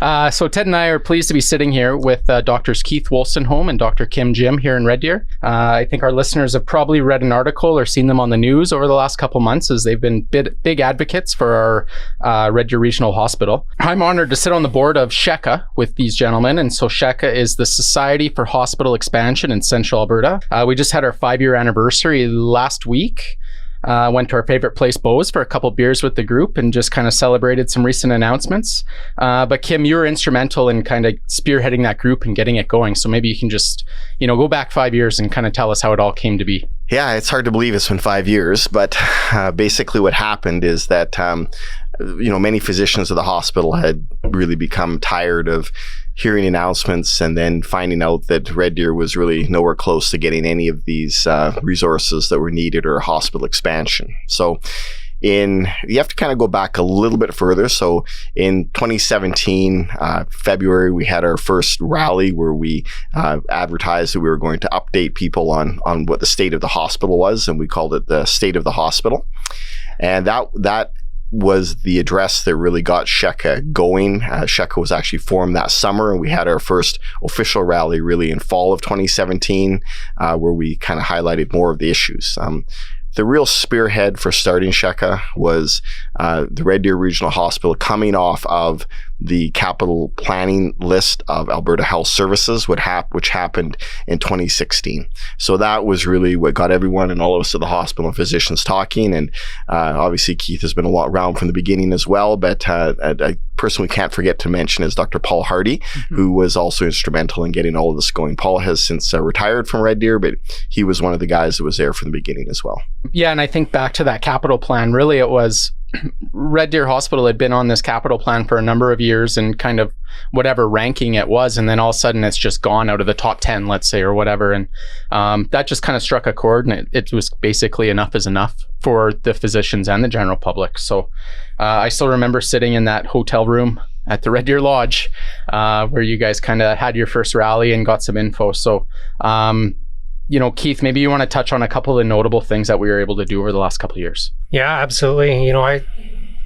So Ted and I are pleased to be sitting here with Drs. Keith Wolstenholme and Dr. Kym Jim here in Red Deer. I think our listeners have probably read an article or seen them on the news over the last couple months, as they've been big advocates for our Red Deer Regional Hospital. I'm honored to sit on the board of SHECA with these gentlemen. And so SHECA is the Society for Hospital Expansion in Central Alberta. We just had our 5-year anniversary last week. Went to our favorite place, Beau's, for a couple beers with the group and just kind of celebrated some recent announcements. But Kym, you were instrumental in kind of spearheading that group and getting it going. So maybe you can just, go back 5 years and kind of tell us how it all came to be. Yeah, it's hard to believe it's been 5 years, but basically what happened is that, many physicians of the hospital had really become tired of hearing announcements and then finding out that Red Deer was really nowhere close to getting any of these resources that were needed or hospital expansion. So you have to kind of go back a little bit further. So in 2017, February, we had our first rally where we advertised that we were going to update people on what the state of the hospital was, and we called it the State of the Hospital. And that was the address that really got SHECA going. SHECA was actually formed that summer, and we had our first official rally really in fall of 2017, where we kind of highlighted more of the issues. The real spearhead for starting SHECA was the Red Deer Regional Hospital coming off of the capital planning list of Alberta Health Services, which happened in 2016. So that was really what got everyone and all of us at the hospital and physicians talking. And obviously Keith has been around from the beginning as well, but a person we can't forget to mention is Dr. Paul Hardy, who was also instrumental in getting all of this going. Paul has since retired from Red Deer, but he was one of the guys that was there from the beginning as well. Yeah, and I think back to that capital plan, really it was Red Deer Hospital had been on this capital plan for a number of years and kind of whatever ranking it was, and then all of a sudden it's just gone out of the top 10, let's say, or whatever. And that just kind of struck a chord, and it was basically enough is enough for the physicians and the general public. So I still remember sitting in that hotel room at the Red Deer Lodge where you guys kind of had your first rally and got some info. So Keith, maybe you want to touch on a couple of the notable things that we were able to do over the last couple of years. Yeah, absolutely. I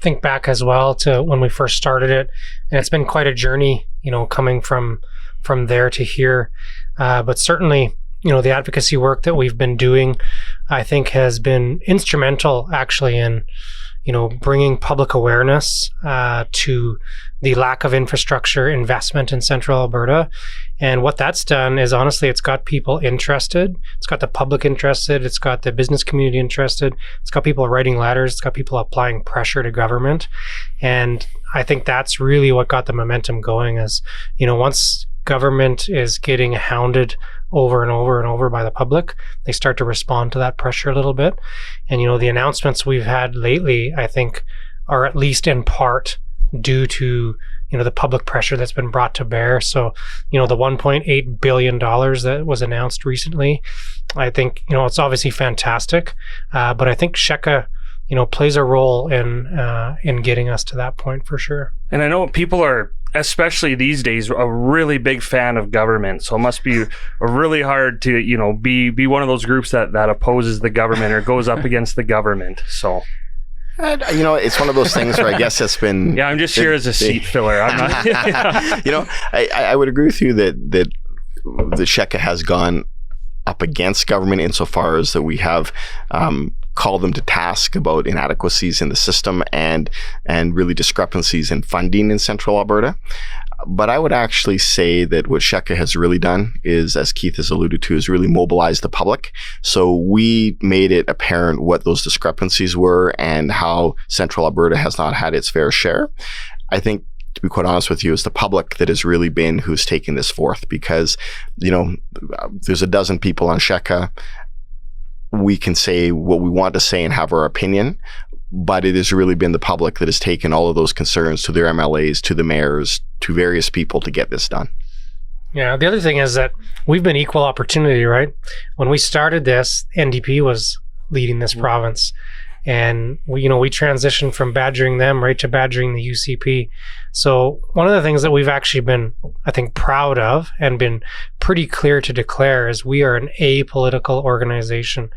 think back as well to when we first started it, and it's been quite a journey, coming from there to here. But certainly, the advocacy work that we've been doing, I think has been instrumental actually in, bringing public awareness to the lack of infrastructure investment in Central Alberta. And what that's done is, honestly, it's got people interested. It's got the public interested. It's got the business community interested. It's got people writing letters. It's got people applying pressure to government. And I think that's really what got the momentum going is, once government is getting hounded over and over and over by the public, they start to respond to that pressure a little bit. And, the announcements we've had lately, I think, are at least in part due to, the public pressure that's been brought to bear. So, the $1.8 billion that was announced recently, I think, it's obviously fantastic. But I think SHECA, plays a role in getting us to that point for sure. And I know people are, especially these days, a really big fan of government. So it must be really hard to, be one of those groups that opposes the government or goes up against the government. So. It's one of those things where I guess it's been... Yeah, I'm just here as a seat filler. I'm not... I would agree with you that the SHECA has gone up against government insofar as that we have called them to task about inadequacies in the system and really discrepancies in funding in Central Alberta. But I would actually say that what SHECA has really done is, as Keith has alluded to, is really mobilize the public. So we made it apparent what those discrepancies were and how Central Alberta has not had its fair share. I think, to be quite honest with you, it's the public that has really been who's taken this forth because, there's a dozen people on SHECA. We can say what we want to say and have our opinion, but it has really been the public that has taken all of those concerns to their MLAs, to the mayors, to various people to get this done. Yeah, the other thing is that we've been equal opportunity, right? When we started this, NDP was leading this province. And we transitioned from badgering them right to badgering the UCP. So one of the things that we've actually been, I think, proud of and been pretty clear to declare is we are an apolitical organization,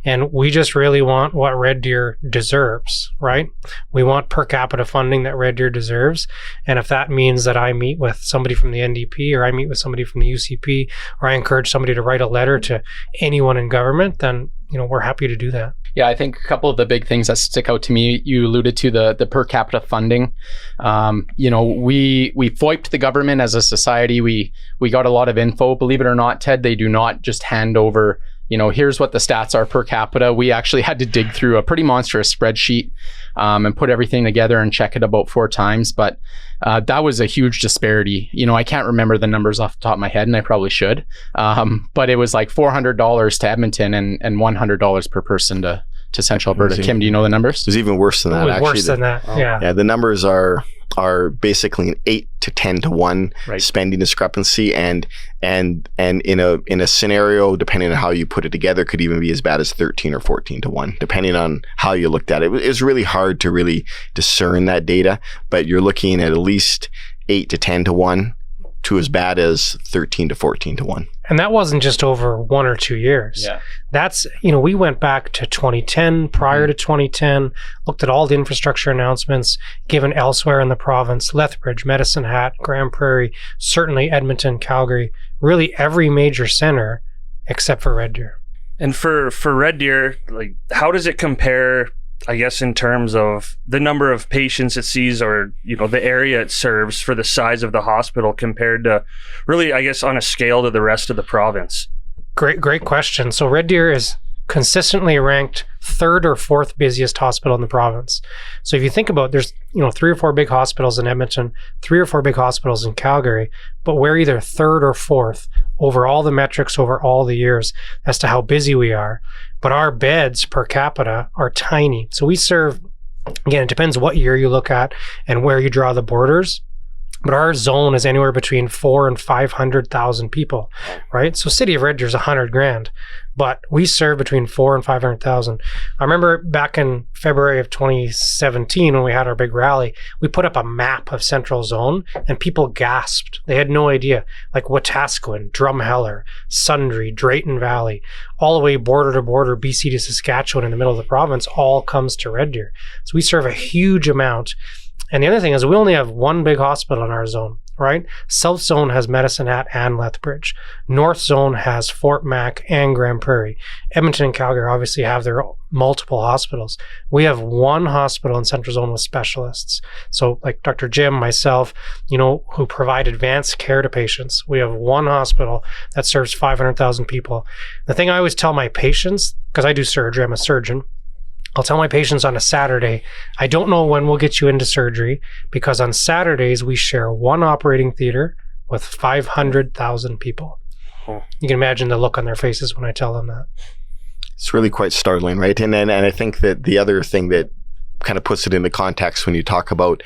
and we just really want what Red Deer deserves, right? We want per capita funding that Red Deer deserves. And if that means that I meet with somebody from the NDP, or I meet with somebody from the UCP, or I encourage somebody to write a letter to anyone in government, then we're happy to do that. Yeah, I think a couple of the big things that stick out to me, you alluded to the per capita funding. We FOIP'd the government as a society. We got a lot of info. Believe it or not, Ted, they do not just hand over, here's what the stats are per capita. We actually had to dig through a pretty monstrous spreadsheet and put everything together and check it about 4 times. But that was a huge disparity. I can't remember the numbers off the top of my head, and I probably should. But it was like $400 to Edmonton and $100 per person to Central Alberta. Kym, do you know the numbers? It was even worse than that, actually. Worse than that, yeah. Yeah, the numbers are basically an 8 to 10 to 1 spending discrepancy, and in a scenario, depending on how you put it together, could even be as bad as 13 or 14 to 1, depending on how you looked at it. It's really hard to really discern that data, but you're looking at least 8 to 10 to 1 to as bad as 13 to 14 to 1. And that wasn't just over 1 or 2 years. Yeah. That's, we went back to 2010, prior to 2010, looked at all the infrastructure announcements given elsewhere in the province, Lethbridge, Medicine Hat, Grand Prairie, certainly Edmonton, Calgary, really every major center except for Red Deer. And for Red Deer, like, how does it compare, I guess, in terms of the number of patients it sees, or, the area it serves, for the size of the hospital compared to, really, I guess, on a scale to the rest of the province? Great question. So Red Deer is consistently ranked 3rd or 4th busiest hospital in the province. So if you think about, there's 3 or 4 big hospitals in Edmonton, 3 or 4 big hospitals in Calgary, but we're either 3rd or 4th over all the metrics over all the years as to how busy we are. But our beds per capita are tiny. So we serve, again, it depends what year you look at and where you draw the borders, but our zone is anywhere between 400,000 and 500,000 people, right? So City of Red Deer is 100,000, but we serve between 400,000 and 500,000. I remember back in February of 2017 when we had our big rally, we put up a map of Central Zone and people gasped. They had no idea, like Wetaskiwin, Drumheller, Sundre, Drayton Valley, all the way border to border, BC to Saskatchewan in the middle of the province, all comes to Red Deer. So we serve a huge amount. And the other thing is we only have 1 big hospital in our zone, right? South Zone has Medicine Hat and Lethbridge. North Zone has Fort Mac and Grand Prairie. Edmonton and Calgary obviously have their multiple hospitals. We have 1 hospital in Central Zone with specialists. So like Dr. Jim, myself, who provide advanced care to patients. We have 1 hospital that serves 500,000 people. The thing I always tell my patients, because I do surgery, I'm a surgeon, I'll tell my patients on a Saturday, I don't know when we'll get you into surgery, because on Saturdays we share 1 operating theater with 500,000 people. Oh. You can imagine the look on their faces when I tell them that. It's really quite startling, right? And I think that the other thing that kind of puts it into context when you talk about,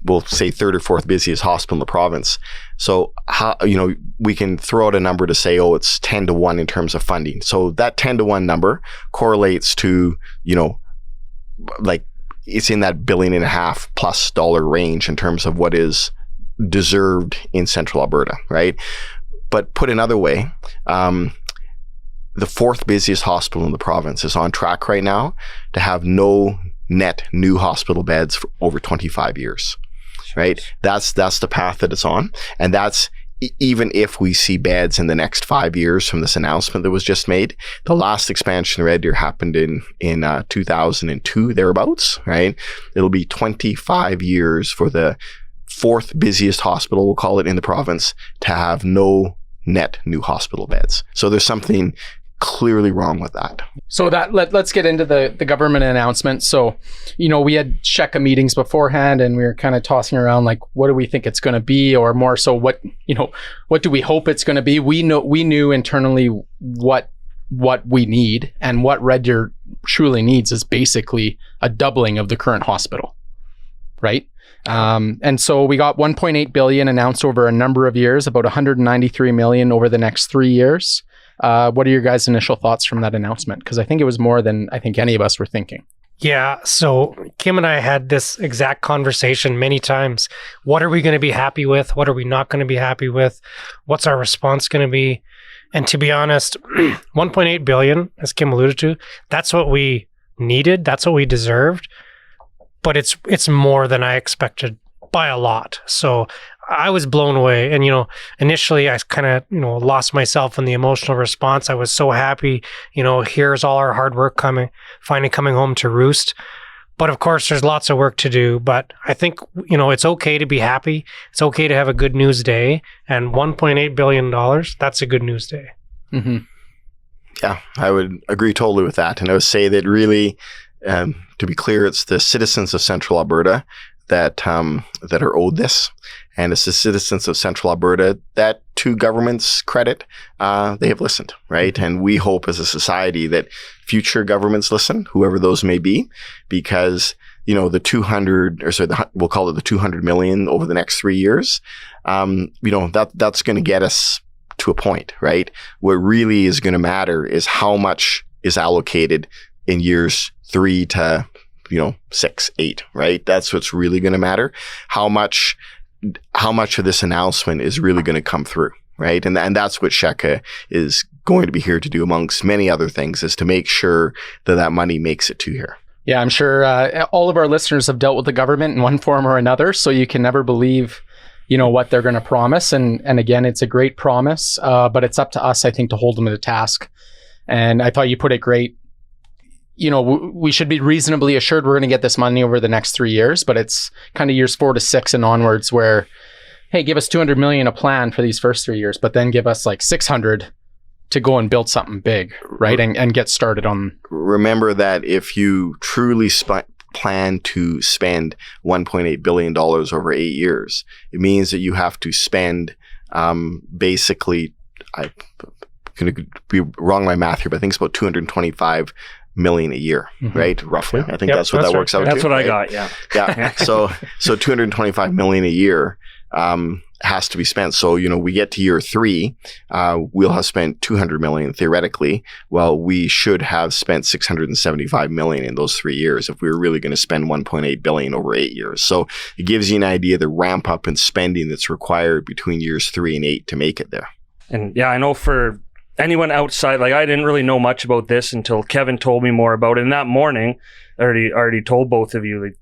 we'll say 3rd or 4th busiest hospital in the province. So how, we can throw out a number to say, it's 10 to 1 in terms of funding. So that 10 to 1 number correlates to, like it's in that $1.5 billion plus range in terms of what is deserved in Central Alberta, right? But put another way, the 4th busiest hospital in the province is on track right now to have no net new hospital beds for over 25 years. Right? That's the path that it's on. And that's even if we see beds in the next 5 years from this announcement that was just made. The last expansion in Red Deer happened in 2002, thereabouts, right? It'll be 25 years for the 4th busiest hospital, we'll call it, in the province to have no net new hospital beds. So there's something clearly wrong with that. So that let's get into the government announcement. So, we had SHECA meetings beforehand, and we were kind of tossing around like, what do we think it's going to be, or more so, what do we hope it's going to be? We knew internally what we need, and what Red Deer truly needs is basically a doubling of the current hospital, right? And so we got 1.8 billion announced over a number of years, about 193 million over the next 3 years. What are your guys' initial thoughts from that announcement? Because I think it was more than I think any of us were thinking. Yeah, so Kym and I had this exact conversation many times. What are we going to be happy with? What are we not going to be happy with? What's our response going to be? And to be honest, 1.8 billion, as Kym alluded to, that's what we needed. That's what we deserved. But it's more than I expected by a lot. So I was blown away. And, initially I kind of, lost myself in the emotional response. I was so happy, here's all our hard work finally coming home to roost. But of course, there's lots of work to do. But I think, it's okay to be happy. It's okay to have a good news day. And $1.8 billion, that's a good news day. Mm-hmm. Yeah, I would agree totally with that. And I would say that really, to be clear, it's the citizens of Central Alberta that are owed this. And it's the citizens of Central Alberta that, to government's credit, they have listened, right? And we hope as a society that future governments listen, whoever those may be, because, we'll call it the 200 million over the next 3 years, that's going to get us to a point, right? What really is going to matter is how much is allocated in years 3 to 6, 8, right? That's what's really going to matter. How much of this announcement is really going to come through, right? And that's what SHECA is going to be here to do, amongst many other things, is to make sure that money makes it to here. Yeah, I'm sure all of our listeners have dealt with the government in one form or another, so you can never believe, what they're going to promise. And again, it's a great promise, but it's up to us, I think, to hold them to the task. And I thought you put it great. We should be reasonably assured we're going to get this money over the next 3 years, but it's kind of years 4 to 6 and onwards where, hey, give us 200 million a plan for these first 3 years, but then give us like 600 to go and build something big, right? And get started on. Remember that if you truly plan to spend $1.8 billion over 8 years, it means that you have to spend basically, I'm going to be wrong in my math here, but I think it's about 225 million a year, right? Roughly. I think that's what that works out to. That's what right? I got. Yeah. Yeah. So 225 million a year has to be spent. So, we get to year 3, we'll have spent 200 million theoretically. Well, we should have spent 675 million in those 3 years if we were really going to spend 1.8 billion over 8 years. So it gives you an idea of the ramp up in spending that's required between years 3 and 8 to make it there. And yeah, I know for anyone outside, I didn't really know much about this until Kevin told me more about it. And that morning, I already told both of you,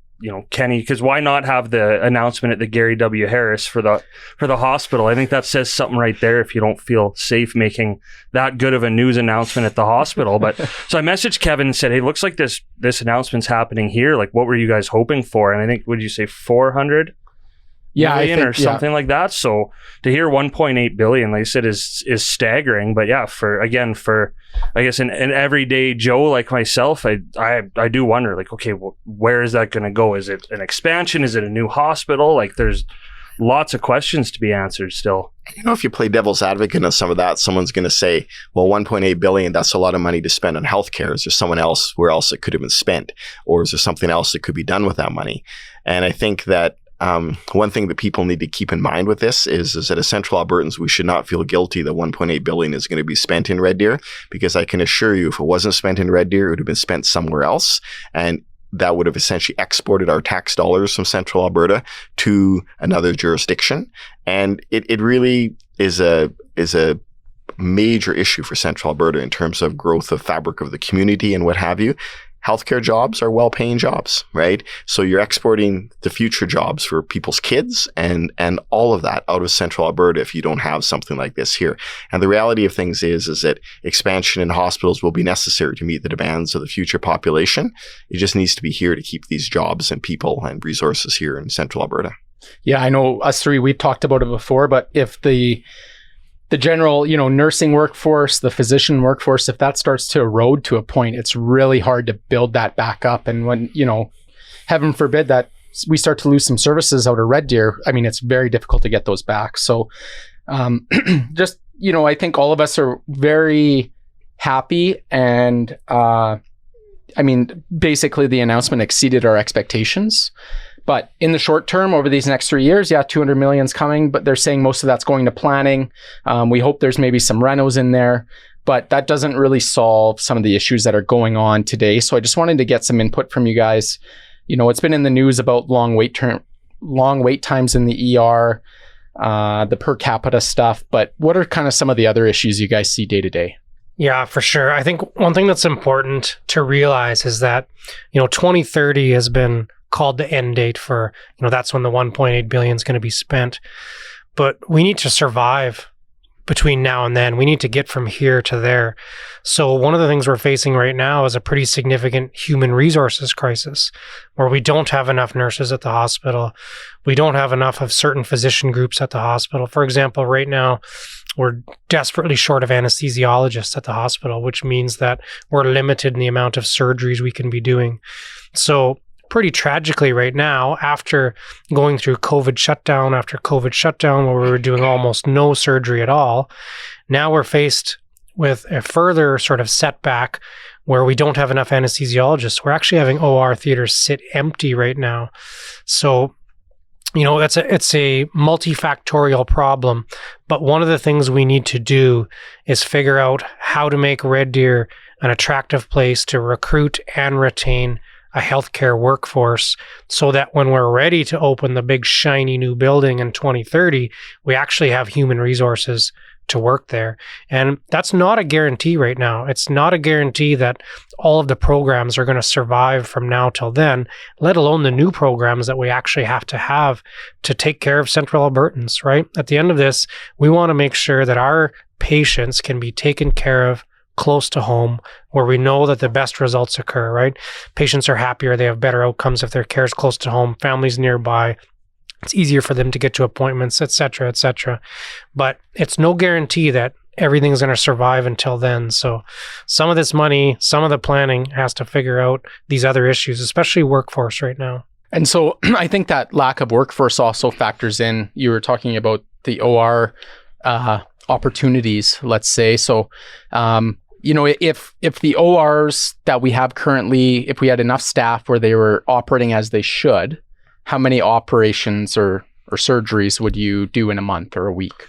Kenny, because why not have the announcement at the Gary W. Harris for the hospital? I think that says something right there if you don't feel safe making that good of a news announcement at the hospital. But so I messaged Kevin and said, hey, looks like this announcement's happening here. Like, what were you guys hoping for? And I think, would you say 400? Million or something like that. So to hear 1.8 billion, like I said, is staggering. But yeah, for I guess an everyday Joe like myself, I do wonder, like, okay, well, where is that going to go? Is it an expansion? Is it a new hospital? Like, there's lots of questions to be answered still. If you play devil's advocate on some of that, someone's going to say, well, 1.8 billion, that's a lot of money to spend on healthcare. Is there someone else where else it could have been spent? Or is there something else that could be done with that money? And I think that one thing that people need to keep in mind with this is that as Central Albertans, we should not feel guilty that 1.8 billion is going to be spent in Red Deer, because I can assure you, if it wasn't spent in Red Deer, it would have been spent somewhere else. And that would have essentially exported our tax dollars from Central Alberta to another jurisdiction. And it really is a major issue for Central Alberta in terms of growth of fabric of the community and what have you. Healthcare jobs are well-paying jobs, right? So you're exporting the future jobs for people's kids and all of that out of Central Alberta if you don't have something like this here. And the reality of things is that expansion in hospitals will be necessary to meet the demands of the future population. It just needs to be here to keep these jobs and people and resources here in Central Alberta. Yeah, I know us three, we've talked about it before, but if the general, nursing workforce, the physician workforce, if that starts to erode to a point, it's really hard to build that back up. And when, heaven forbid that we start to lose some services out of Red Deer, it's very difficult to get those back. So just, I think all of us are very happy. And basically the announcement exceeded our expectations. But in the short term, over these next 3 years, 200 million's coming, but they're saying most of that's going to planning. We hope there's maybe some renos in there. but that doesn't really solve some of the issues that are going on today. So I just wanted to get some input from you guys. It's been in the news about long wait times in the ER, the per capita stuff, but what are kind of some of the other issues you guys see day to day? Yeah, for sure. I think one thing that's important to realize is that, 2030 has been called the end date for, that's when the 1.8 billion is going to be spent. But we need to survive between now and then. We need to get from here to there. So one of the things we're facing right now is a pretty significant human resources crisis where we don't have enough nurses at the hospital. We don't have enough of certain physician groups at the hospital. For example, right now, we're desperately short of anesthesiologists at the hospital, which means that we're limited in the amount of surgeries we can be doing. So pretty tragically right now, after going through COVID shutdown after COVID shutdown, where we were doing almost no surgery at all, now we're faced with a further sort of setback where we don't have enough anesthesiologists. We're actually having OR theaters sit empty right now. So, it's a multifactorial problem. But one of the things we need to do is figure out how to make Red Deer an attractive place to recruit and retain a healthcare workforce so that when we're ready to open the big shiny new building in 2030, we actually have human resources to work there. And that's not a guarantee right now. It's not a guarantee that all of the programs are going to survive from now till then, let alone the new programs that we actually have to take care of Central Albertans, right? At the end of this, we want to make sure that our patients can be taken care of close to home, where we know that the best results occur, right? Patients are happier, they have better outcomes if their care is close to home, families nearby. It's easier for them to get to appointments, et cetera, et cetera. But it's no guarantee that everything's going to survive until then. So some of this money, some of the planning has to figure out these other issues, especially workforce right now. And so I think that lack of workforce also factors in. You were talking about the OR opportunities, let's say. So, if the ORs that we have currently, if we had enough staff where they were operating as they should, how many operations or surgeries would you do in a month or a week?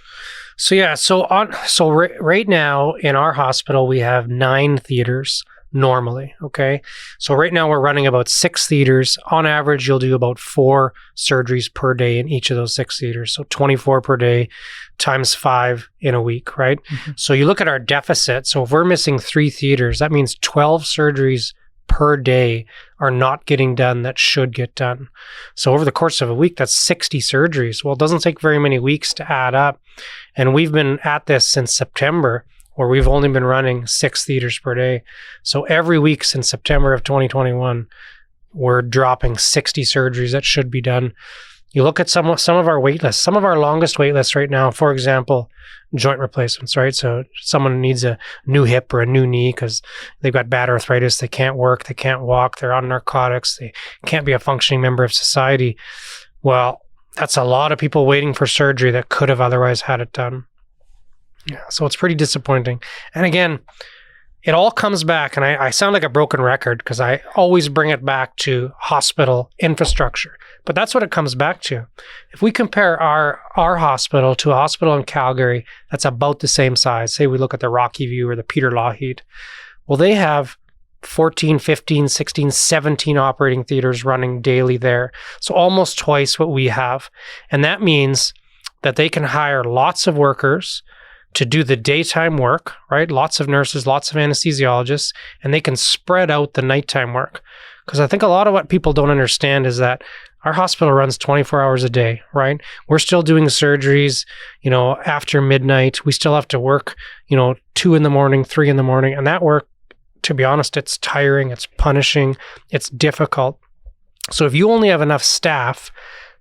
Right now in our hospital, we have 9 theaters normally. Okay. So right now we're running about 6 theaters. On average, you'll do about 4 surgeries per day in each of those 6 theaters. So 24 per day times 5 in a week, right? Mm-hmm. So you look at our deficit. So if we're missing 3 theaters, that means 12 surgeries per day are not getting done that should get done. So over the course of a week, that's 60 surgeries. Well, it doesn't take very many weeks to add up. And we've been at this since September, where we've only been running 6 theaters per day. So every week since September of 2021, we're dropping 60 surgeries that should be done. You look at some of our wait lists, some of our longest wait lists right now, for example, joint replacements, right? So someone needs a new hip or a new knee because they've got bad arthritis, they can't work, they can't walk, they're on narcotics, they can't be a functioning member of society. Well, that's a lot of people waiting for surgery that could have otherwise had it done. Yeah, so it's pretty disappointing. And again, it all comes back, and I sound like a broken record because I always bring it back to hospital infrastructure. But that's what it comes back to. If we compare our hospital to a hospital in Calgary that's about the same size, say we look at the Rocky View or the Peter Lougheed, well, they have 14, 15, 16, 17 operating theaters running daily there. So almost twice what we have. And that means that they can hire lots of workers to do the daytime work, right? Lots of nurses, lots of anesthesiologists, and they can spread out the nighttime work. Because I think a lot of what people don't understand is that our hospital runs 24 hours a day, right? We're still doing surgeries, after midnight. We still have to work, 2 a.m, 3 a.m. And that work, to be honest, it's tiring, it's punishing, it's difficult. So if you only have enough staff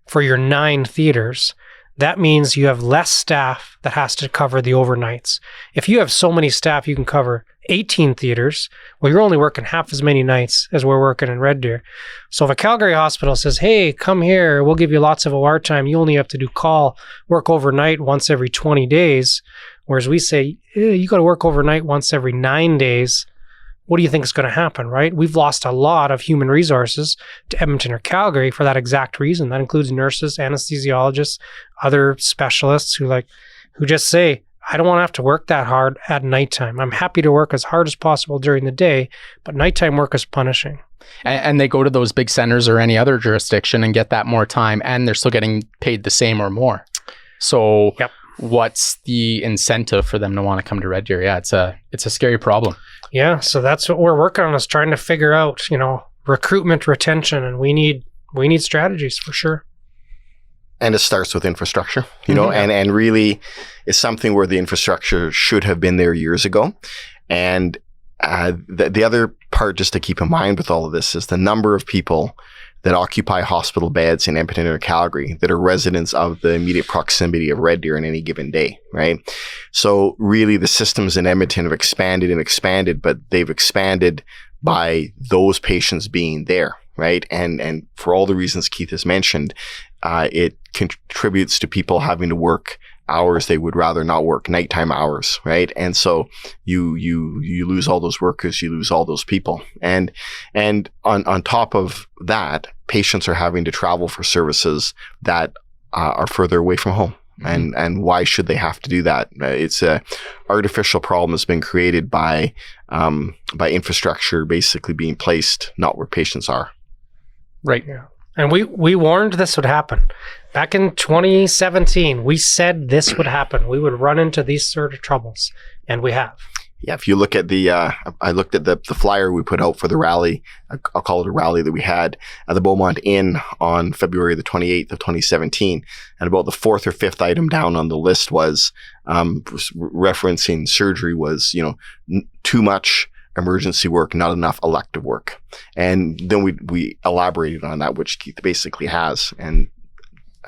for your 9 theaters, that means you have less staff that has to cover the overnights. If you have so many staff, you can cover 18 theaters. Well, you're only working half as many nights as we're working in Red Deer. So if a Calgary hospital says, hey, come here, we'll give you lots of OR time, you only have to work overnight once every 20 days. Whereas we say, you got to work overnight once every 9 days. What do you think is going to happen, right? We've lost a lot of human resources to Edmonton or Calgary for that exact reason. That includes nurses, anesthesiologists, other specialists who just say, I don't want to have to work that hard at nighttime. I'm happy to work as hard as possible during the day, but nighttime work is punishing. And they go to those big centers or any other jurisdiction and get that more time, and they're still getting paid the same or more. So what's the incentive for them to want to come to Red Deer? Yeah, it's a scary problem. Yeah, so that's what we're working on, is trying to figure out, recruitment, retention, and we need strategies for sure. And it starts with infrastructure, and really it's something where the infrastructure should have been there years ago. And the other part just to keep in mind with all of this is the number of people that occupy hospital beds in Edmonton or Calgary that are residents of the immediate proximity of Red Deer on any given day, right? So really the systems in Edmonton have expanded, but they've expanded by those patients being there, right? And for all the reasons Keith has mentioned, it contributes to people having to work hours they would rather not work, nighttime hours, right? And so you lose all those workers, you lose all those people. And on top of that, patients are having to travel for services that are further away from home. And why should they have to do that? It's a artificial problem that's been created by infrastructure basically being placed not where patients are. Right. Yeah. And we warned this would happen. Back in 2017, we said this would happen. We would run into these sort of troubles, and we have. Yeah, if you look at I looked at the flyer we put out for the rally. I'll call it a rally that we had at the Beaumont Inn on February the 28th of 2017. And about the fourth or fifth item down on the list was referencing surgery was, too much emergency work, not enough elective work. And then we elaborated on that, which Keith basically has. And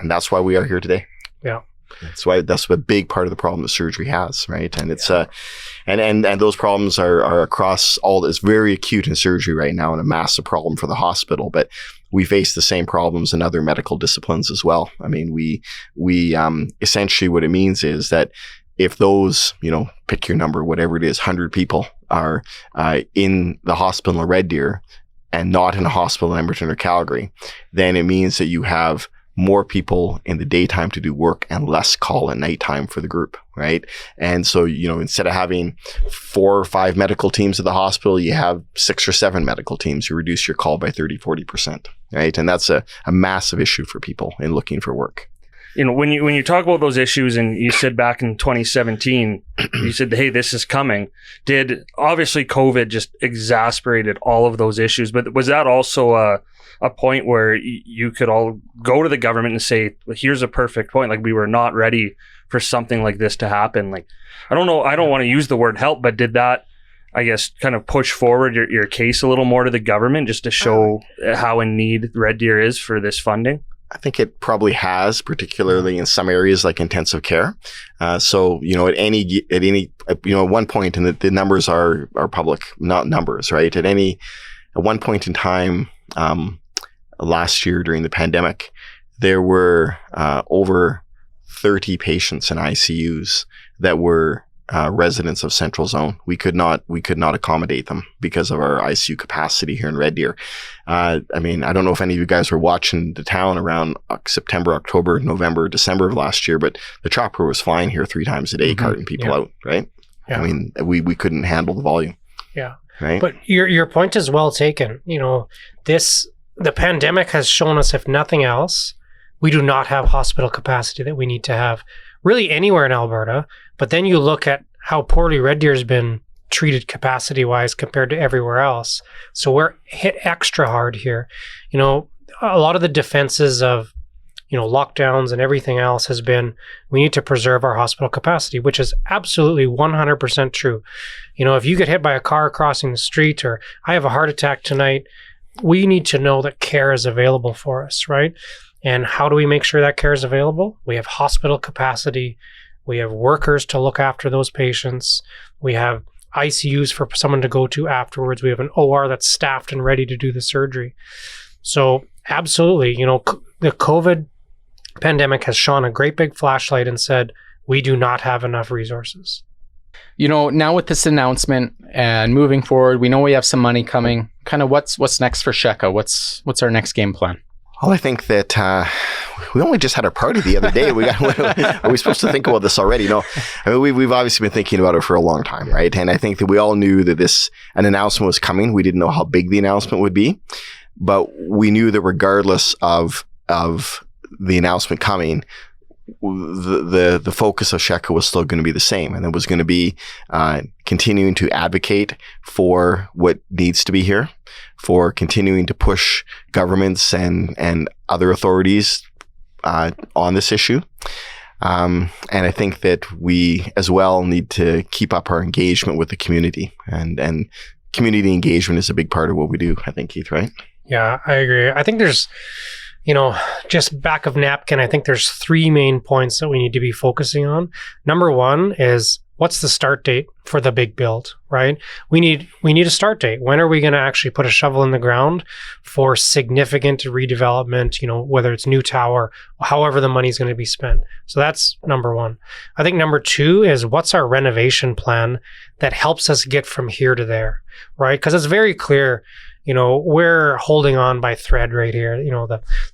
that's why we are here today. Yeah. That's a big part of the problem that surgery has, right? And it's and those problems are across all. It's very acute in surgery right now and a massive problem for the hospital. But we face the same problems in other medical disciplines as well. I mean, we essentially what it means is that if those, pick your number, whatever it is, 100 people are in the hospital in Red Deer and not in a hospital in Edmonton or Calgary, then it means that you have more people in the daytime to do work and less call at nighttime for the group, right? And so, instead of having 4 or 5 medical teams at the hospital, you have 6 or 7 medical teams. You reduce your call by 30-40%, right? And that's a massive issue for people in looking for work. When you talk about those issues, and you said back in 2017, you said, hey, this is coming. Obviously COVID just exacerbated all of those issues, but was that also a point where you could all go to the government and say, here's a perfect point. Like, we were not ready for something like this to happen. Like, I don't know, I don't want to use the word help, but did that, I guess, kind of push forward your case a little more to the government just to show how in need Red Deer is for this funding? I think it probably has, particularly in some areas like intensive care. So, at one point, and the numbers are public, not numbers, right? At one point in time, last year during the pandemic, there were over 30 patients in ICUs that were residents of Central Zone. We could not accommodate them because of our ICU capacity here in Red Deer. I don't know if any of you guys were watching the town around September, October, November, December of last year, but the chopper was flying here 3 times a day, carting people out, right? Yeah. I mean, we couldn't handle the volume. Yeah. Right. But your point is well taken. The pandemic has shown us, if nothing else, we do not have hospital capacity that we need to have really anywhere in Alberta. But then you look at how poorly Red Deer has been treated capacity-wise compared to everywhere else. So we're hit extra hard here. A lot of the defenses of, lockdowns and everything else has been, we need to preserve our hospital capacity, which is absolutely 100% true. If you get hit by a car crossing the street, or I have a heart attack tonight, we need to know that care is available for us, right? And how do we make sure that care is available? We have hospital capacity. We have workers to look after those patients. We have ICUs for someone to go to afterwards. We have an OR that's staffed and ready to do the surgery. So absolutely, the COVID pandemic has shone a great big flashlight and said, we do not have enough resources. Now with this announcement and moving forward, we know we have some money coming. Kind of what's next for SHECA? What's our next game plan? Well, I think that we only just had our party the other day. Are we supposed to think about this already? No. I mean, we've obviously been thinking about it for a long time, right? And I think that we all knew that an announcement was coming. We didn't know how big the announcement would be, but we knew that regardless of the announcement coming, the focus of SHECA was still going to be the same, and it was going to be continuing to advocate for what needs to be here, for continuing to push governments and other authorities on this issue. And I think that we as well need to keep up our engagement with the community, and community engagement is a big part of what we do, I think, Keith, right? Yeah, I agree. I think there's, just back of napkin, I think there's 3 main points that we need to be focusing on. Number 1 is, what's the start date for the big build, right? We need a start date. When are we going to actually put a shovel in the ground for significant redevelopment, whether it's new tower, however the money is going to be spent. So that's number 1. I think number 2 is, what's our renovation plan that helps us get from here to there, right? Because it's very clear, we're holding on by thread right here.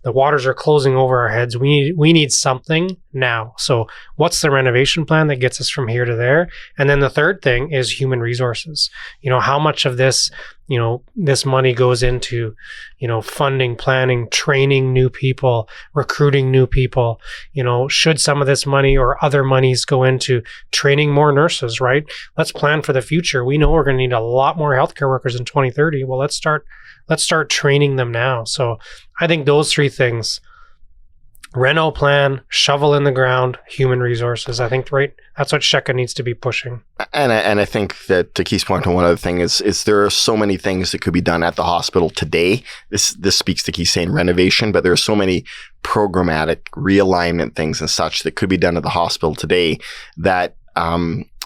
The waters are closing over our heads. We need something now. So what's the renovation plan that gets us from here to there? And then the third thing is human resources. How much of this, this money goes into, funding, planning, training new people, recruiting new people. Should some of this money or other monies go into training more nurses, right? Let's plan for the future. We know we're going to need a lot more healthcare workers in 2030. Well, let's start training them now. So I think those 3 things: reno plan, shovel in the ground, human resources. I think, right, that's what SHECA needs to be pushing. And I think that, to Keith's point on one other thing, is there are so many things that could be done at the hospital today. This speaks to Keith saying renovation, but there are so many programmatic realignment things and such that could be done at the hospital today that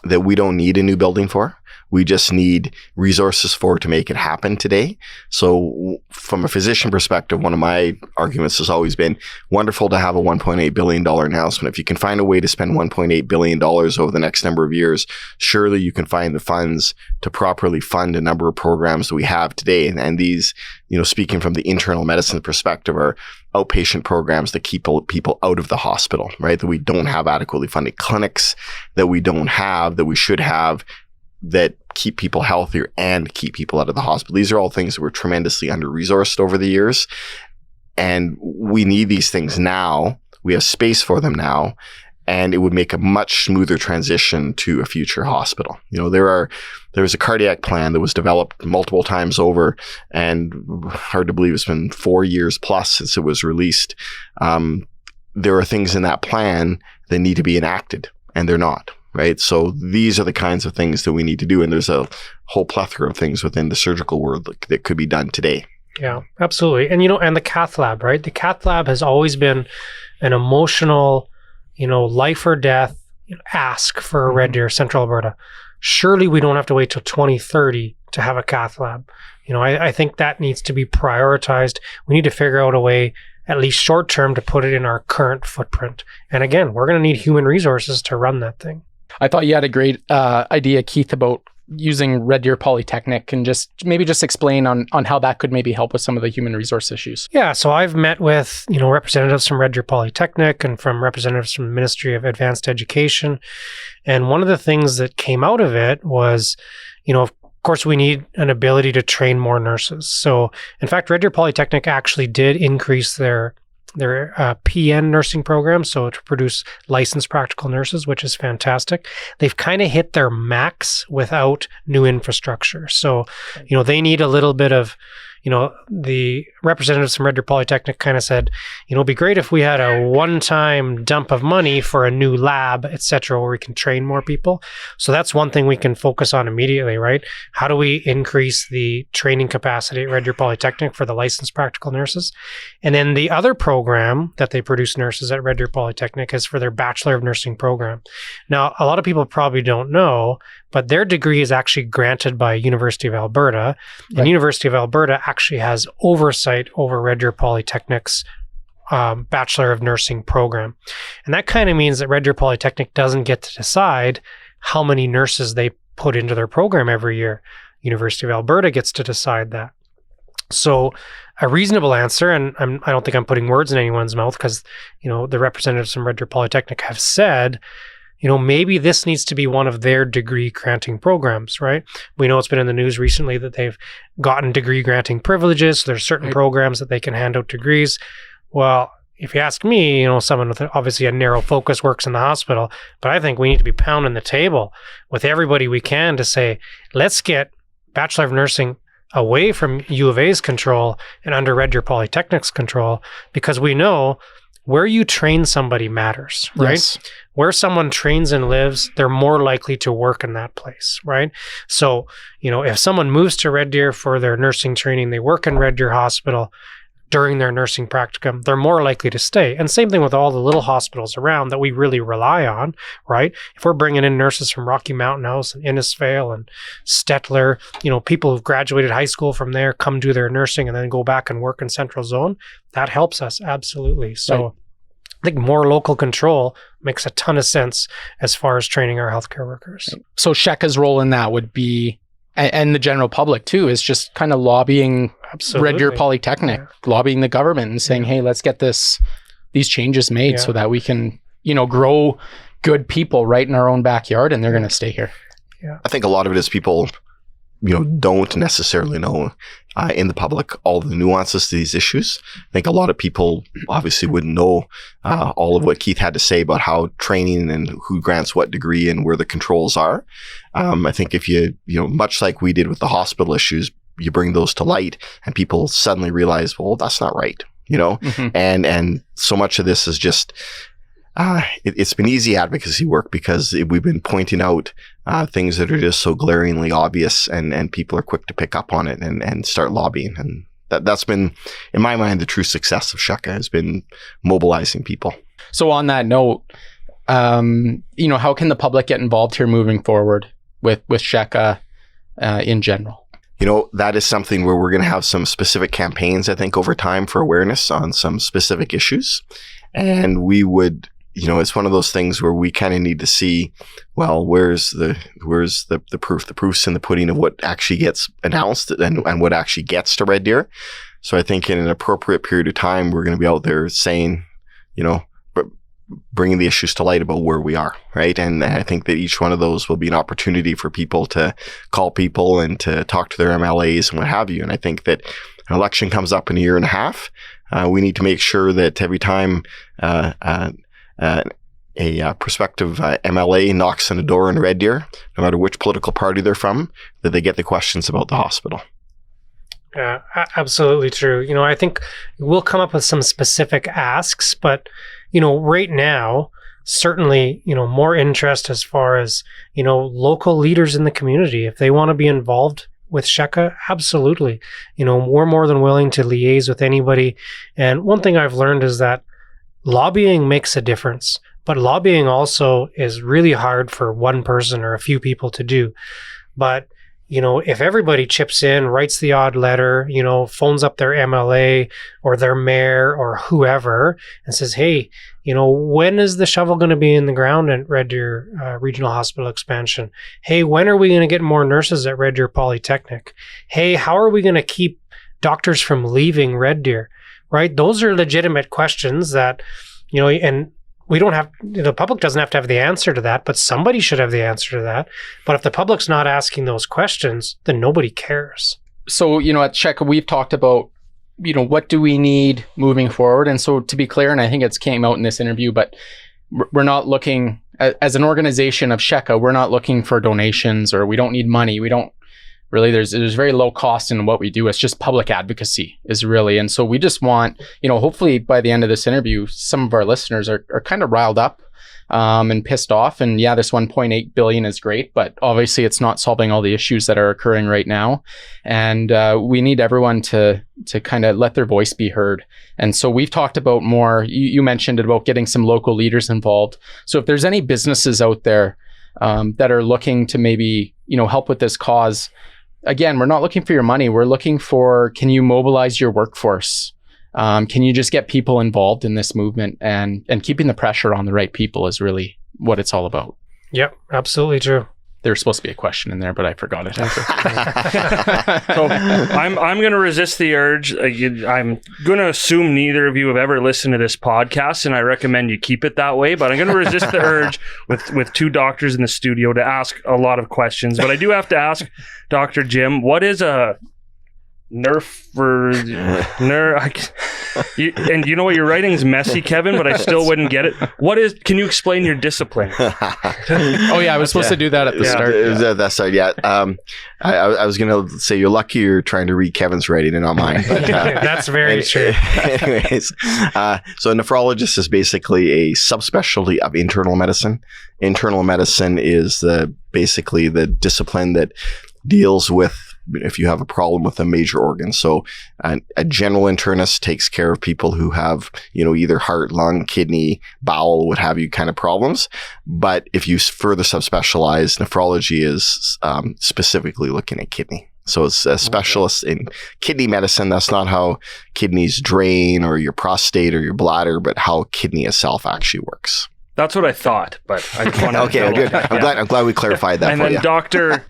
we don't need a new building for. We just need resources to make it happen today. So from a physician perspective, one of my arguments has always been wonderful to have a $1.8 billion announcement. If you can find a way to spend $1.8 billion over the next number of years, surely you can find the funds to properly fund a number of programs that we have today. And these, speaking from the internal medicine perspective, are outpatient programs that keep people out of the hospital, right? That we don't have adequately funded clinics, that we don't have, that we should have, that keep people healthier and keep people out of the hospital. These are all things that were tremendously under-resourced over the years. And we need these things now. We have space for them now. And it would make a much smoother transition to a future hospital. There was a cardiac plan that was developed multiple times over, and hard to believe it's been 4 years plus since it was released. There are things in that plan that need to be enacted, and they're not. Right. So these are the kinds of things that we need to do. And there's a whole plethora of things within the surgical world that could be done today. Yeah, absolutely. And, and the cath lab, right? The cath lab has always been an emotional, life or death ask for Red Deer, Central Alberta. Surely we don't have to wait till 2030 to have a cath lab. I think that needs to be prioritized. We need to figure out a way, at least short term, to put it in our current footprint. And again, we're going to need human resources to run that thing. I thought you had a great idea, Keith, about using Red Deer Polytechnic, and just explain on how that could maybe help with some of the human resource issues. Yeah, so I've met with, representatives from Red Deer Polytechnic and from representatives from the Ministry of Advanced Education. And one of the things that came out of it was, of course, we need an ability to train more nurses. So in fact, Red Deer Polytechnic actually did increase their PN nursing program, so to produce licensed practical nurses, which is fantastic. They've kind of hit their max without new infrastructure. So, they need a little bit of, the representatives from Red Deer Polytechnic kind of said, it'd be great if we had a one-time dump of money for a new lab, et cetera, where we can train more people. So that's one thing we can focus on immediately, right? How do we increase the training capacity at Red Deer Polytechnic for the licensed practical nurses? And then the other program that they produce nurses at Red Deer Polytechnic is for their Bachelor of Nursing program. Now, a lot of people probably don't know, but their degree is actually granted by University of Alberta. Right. And University of Alberta actually has oversight over Red Deer Polytechnic's Bachelor of Nursing program. And that kind of means that Red Deer Polytechnic doesn't get to decide how many nurses they put into their program every year. University of Alberta gets to decide that. So a reasonable answer, and I don't think I'm putting words in anyone's mouth, because, the representatives from Red Deer Polytechnic have said, maybe this needs to be one of their degree granting programs, right? We know it's been in the news recently that they've gotten degree granting privileges. So there's certain programs that they can hand out degrees. Well, if you ask me, someone with obviously a narrow focus works in the hospital, but I think we need to be pounding the table with everybody we can to say, let's get Bachelor of Nursing away from U of A's control and under Red Deer Polytechnic's control, because we know where you train somebody matters, right? Yes. Where someone trains and lives, they're more likely to work in that place, right? So, if someone moves to Red Deer for their nursing training, they work in Red Deer Hospital during their nursing practicum, they're more likely to stay. And same thing with all the little hospitals around that we really rely on, right? If we're bringing in nurses from Rocky Mountain House and Innisfail and Stettler, people who've graduated high school from there, come do their nursing and then go back and work in Central Zone, that helps us, absolutely. So Right. I think more local control makes a ton of sense as far as training our healthcare workers. So SHECA's role in that would be, and the general public too, is just kind of lobbying Absolutely. Red Deer Polytechnic, lobbying the government and saying, hey, let's get these changes made so that we can, grow good people right in our own backyard, and they're going to stay here. Yeah. I think a lot of it is people, don't necessarily know in the public all the nuances to these issues. I think a lot of people obviously wouldn't know all of what Keith had to say about how training and who grants what degree and where the controls are. I think if you much like we did with the hospital issues, you bring those to light and people suddenly realize, well, that's not right, Mm-hmm. and so much of this is just, it's been easy advocacy work because we've been pointing out things that are just so glaringly obvious, and people are quick to pick up on it and start lobbying. And that's been, in my mind, the true success of SHECA has been mobilizing people. So on that note, how can the public get involved here moving forward with SHECA in general? That is something where we're going to have some specific campaigns, I think, over time for awareness on some specific issues. And we would, it's one of those things where we kind of need to see, well, where's the proof? The proof's in the pudding of what actually gets announced and what actually gets to Red Deer. So I think in an appropriate period of time, we're going to be out there saying, bringing the issues to light about where we are, right? And I think that each one of those will be an opportunity for people to call people and to talk to their MLAs and what have you. And I think that an election comes up in a year and a half. We need to make sure that every time a prospective MLA knocks on a door in Red Deer, no matter which political party they're from, that they get the questions about the hospital. Yeah, absolutely true. I think we'll come up with some specific asks, but right now, certainly, more interest as far as, local leaders in the community. If they want to be involved with SHECA, absolutely. We're more than willing to liaise with anybody. And one thing I've learned is that lobbying makes a difference, but lobbying also is really hard for one person or a few people to do. But if everybody chips in, writes the odd letter, phones up their MLA or their mayor or whoever and says, hey, when is the shovel going to be in the ground at Red Deer Regional Hospital expansion? Hey, when are we going to get more nurses at Red Deer Polytechnic? Hey, how are we going to keep doctors from leaving Red Deer? Right? Those are legitimate questions that, and we don't have, the public doesn't have to have the answer to that, but somebody should have the answer to that. But if the public's not asking those questions, then nobody cares. So, at SHECA, we've talked about, what do we need moving forward? And so to be clear, and I think it's came out in this interview, but we're not looking, as an organization of SHECA, we're not looking for donations, or we don't need money. We don't really, there's very low cost in what we do. It's just public advocacy is really. And so we just want, hopefully by the end of this interview, some of our listeners are kind of riled up and pissed off. And yeah, this 1.8 billion is great, but obviously it's not solving all the issues that are occurring right now. And we need everyone to kind of let their voice be heard. And so we've talked about more, you mentioned about getting some local leaders involved. So if there's any businesses out there that are looking to maybe, help with this cause, again, we're not looking for your money. We're looking for, can you mobilize your workforce? Can you just get people involved in this movement, and keeping the pressure on the right people is really what it's all about. Yep, absolutely true. There's supposed to be a question in there, but I forgot it. So I'm going to resist the urge. I'm going to assume neither of you have ever listened to this podcast, and I recommend you keep it that way. But I'm going to resist the urge with two doctors in the studio to ask a lot of questions. But I do have to ask Dr. Jim, what is a nerf for and you know what, your writing's messy, Kevin, but I still wouldn't get it. Can you explain your discipline? Oh yeah, I was supposed to do that at the start. That's right. Yeah. I was going to say you're lucky you're trying to read Kevin's writing and not mine. But, that's very true. Anyways, so a nephrologist is basically a subspecialty of internal medicine. Internal medicine is basically the discipline that deals with if you have a problem with a major organ. So a general internist takes care of people who have, either heart, lung, kidney, bowel, what have you kind of problems. But if you further subspecialize, nephrology is specifically looking at kidney. So it's a specialist in kidney medicine. That's not how kidneys drain or your prostate or your bladder, but how kidney itself actually works. That's what I thought, but I just want to Okay, good. I'm glad we clarified that. And then Dr.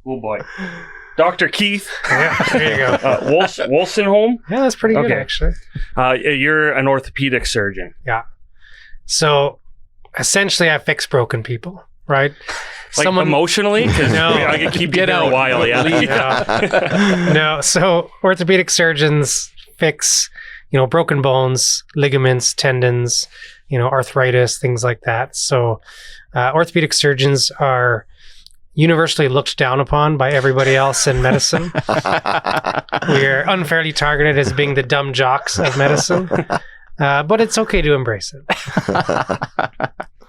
Oh boy. Dr. Keith. Yeah, there you go. Wolstenholme? Yeah, that's pretty good, actually. You're an orthopedic surgeon. Yeah. So essentially, I fix broken people, right? Like emotionally? Because I could keep you there a while, yeah. No, so orthopedic surgeons fix, broken bones, ligaments, tendons, arthritis, things like that. So orthopedic surgeons are universally looked down upon by everybody else in medicine. We're unfairly targeted as being the dumb jocks of medicine, but it's okay to embrace it.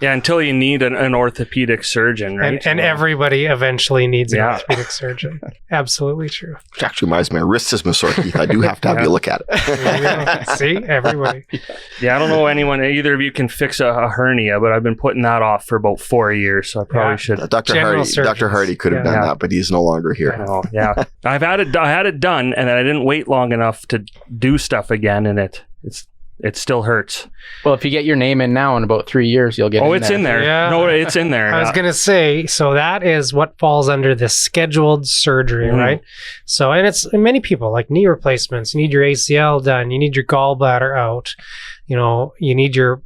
Yeah, until you need an orthopedic surgeon, right? And everybody eventually needs an orthopedic surgeon. Absolutely true. Which actually reminds me, my wrist is sore, Keith. I do have to have you look at it. See? Everybody. Yeah, I don't know either of you can fix a hernia, but I've been putting that off for about 4 years, so I probably should. Dr. Hardy could have done that, but he's no longer here. Yeah. I had it done, and then I didn't wait long enough to do stuff again, and it still hurts. Well, if you get your name in now, in about 3 years, you'll get in there. It's in there. Yeah. No, it's in there. I was going to say, so that is what falls under the scheduled surgery, right? So, and it's many people, like knee replacements, you need your ACL done, you need your gallbladder out, you need your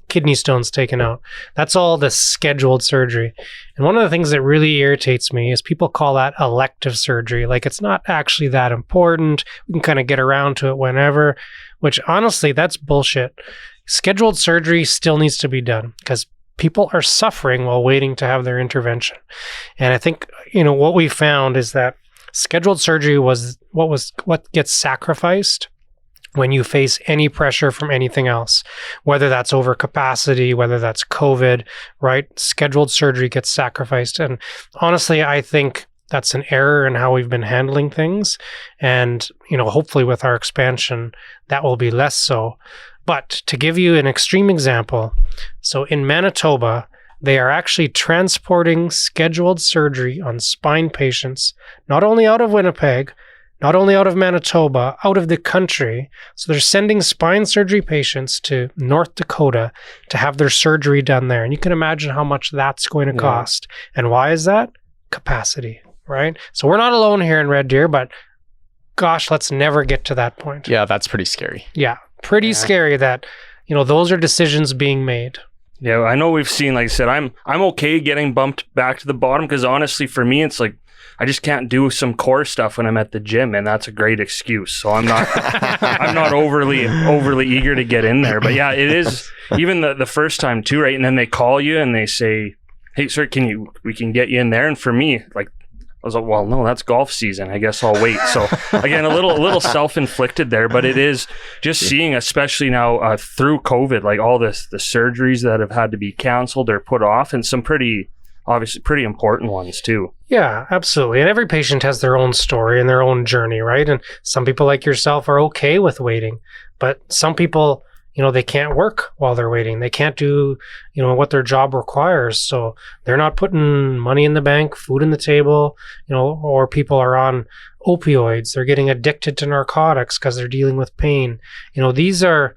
kidney stones taken out. That's all the scheduled surgery. And one of the things that really irritates me is people call that elective surgery. Like it's not actually that important. We can kind of get around to it whenever, which honestly, that's bullshit. Scheduled surgery still needs to be done because people are suffering while waiting to have their intervention. And I think, what we found is that scheduled surgery was what gets sacrificed when you face any pressure from anything else, whether that's overcapacity, whether that's COVID, right? Scheduled surgery gets sacrificed. And honestly, I think that's an error in how we've been handling things. And, hopefully with our expansion, that will be less so. But to give you an extreme example, so in Manitoba, they are actually transporting scheduled surgery on spine patients, not only out of Winnipeg, not only out of Manitoba, out of the country. So they're sending spine surgery patients to North Dakota to have their surgery done there. And you can imagine how much that's going to cost. And why is that? Capacity, right? So we're not alone here in Red Deer, but gosh, let's never get to that point. Yeah, that's pretty scary. Yeah, pretty scary that, those are decisions being made. Yeah, I know we've seen, like I said, I'm okay getting bumped back to the bottom because honestly, for me, it's like, I just can't do some core stuff when I'm at the gym, and that's a great excuse. So I'm not overly eager to get in there. But yeah, it is even the first time too, right? And then they call you and they say, "Hey, sir, we can get you in there?" And for me, like, I was like, "Well, no, that's golf season. I guess I'll wait." So again, a little self-inflicted there, but it is just seeing, especially now through COVID, like all the surgeries that have had to be canceled or put off, and some obviously pretty important ones too. Yeah, absolutely. And every patient has their own story and their own journey, right? And some people like yourself are okay with waiting, but some people, they can't work while they're waiting. They can't do, what their job requires. So they're not putting money in the bank, food on the table, or people are on opioids. They're getting addicted to narcotics because they're dealing with pain. These are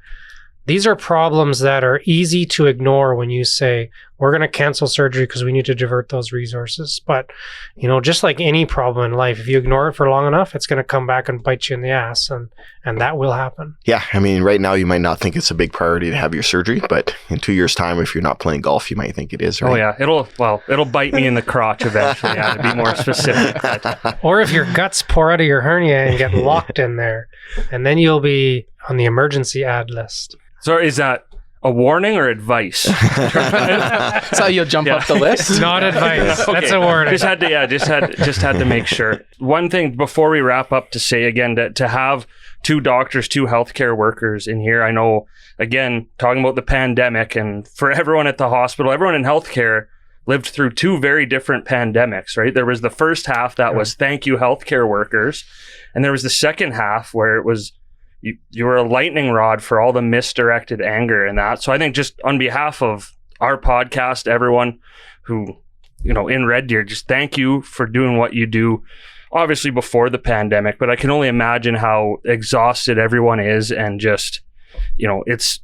problems that are easy to ignore when you say, we're going to cancel surgery because we need to divert those resources. But, just like any problem in life, if you ignore it for long enough, it's going to come back and bite you in the ass, and that will happen. Yeah, I mean, right now you might not think it's a big priority to have your surgery, but in 2 years' time, if you're not playing golf, you might think it is, right? Oh yeah, it'll bite me in the crotch eventually. Yeah, to be more specific. But. Or if your guts pour out of your hernia and get locked in there, and then you'll be on the emergency ad list. So is that a warning or advice? That's how you'll jump up the list. It's not advice. Okay. That's a warning. Just had to make sure. One thing before we wrap up to say again, to have two doctors, two healthcare workers in here. I know, again, talking about the pandemic, and for everyone at the hospital, everyone in healthcare lived through two very different pandemics, right? There was the first half that was thank you healthcare workers, and there was the second half where it was you were a lightning rod for all the misdirected anger and that. So I think just on behalf of our podcast, everyone who, in Red Deer, just thank you for doing what you do, obviously before the pandemic, but I can only imagine how exhausted everyone is, and just, it's,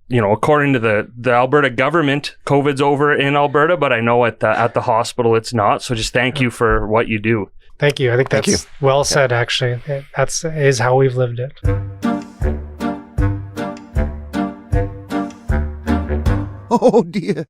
according to the Alberta government, COVID's over in Alberta, but I know at the hospital it's not. So just thank you for what you do. Thank you. I think that's well said, actually. Is how we've lived it. Oh dear.